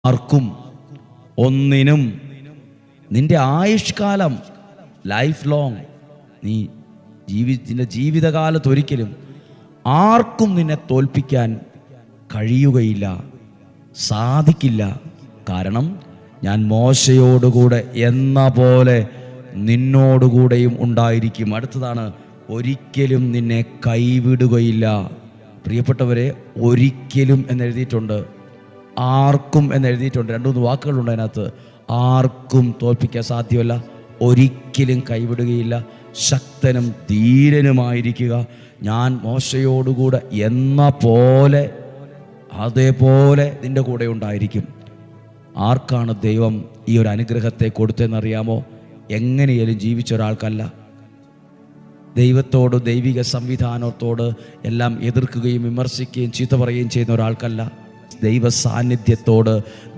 ആർക്കും ഒന്നിനും നിന്റെ ആയുഷ്കാലം ലൈഫ് ലോങ് നീ നിന്റെ ജീവിതകാലത്ത് ഒരിക്കലും ആർക്കും നിന്നെ തോൽപ്പിക്കാൻ കഴിയുകയില്ല, സാധിക്കില്ല. കാരണം ഞാൻ മോശയോടുകൂടെ എന്ന പോലെ നിന്നോടുകൂടെയും ഉണ്ടായിരിക്കും. അടുത്തതാണ്, ഒരിക്കലും നിന്നെ കൈവിടുകയില്ല. പ്രിയപ്പെട്ടവരെ, ഒരിക്കലും എന്നെഴുതിയിട്ടുണ്ട്, ആർക്കും എന്നെഴുതിയിട്ടുണ്ട്. 2-3 വാക്കുകളുണ്ട് അതിനകത്ത്. ആർക്കും തോൽപ്പിക്കാൻ സാധ്യമല്ല, ഒരിക്കലും കൈവിടുകയില്ല, ശക്തനും ധീരനുമായിരിക്കുക. ഞാൻ മോശയോടുകൂടെ എന്ന പോലെ അതേപോലെ നിൻ്റെ കൂടെ ഉണ്ടായിരിക്കും. ആർക്കാണ് ദൈവം ഈ ഒരു അനുഗ്രഹത്തെ കൊടുത്തതെന്നറിയാമോ? എങ്ങനെയാലും ജീവിച്ച ഒരാൾക്കല്ല. ദൈവത്തോട്, ദൈവിക സംവിധാനത്തോട് എല്ലാം എതിർക്കുകയും വിമർശിക്കുകയും ചീത്ത പറയുകയും ചെയ്യുന്ന ഒരാൾക്കല്ല. ദൈവ സാന്നിധ്യത്തോട്,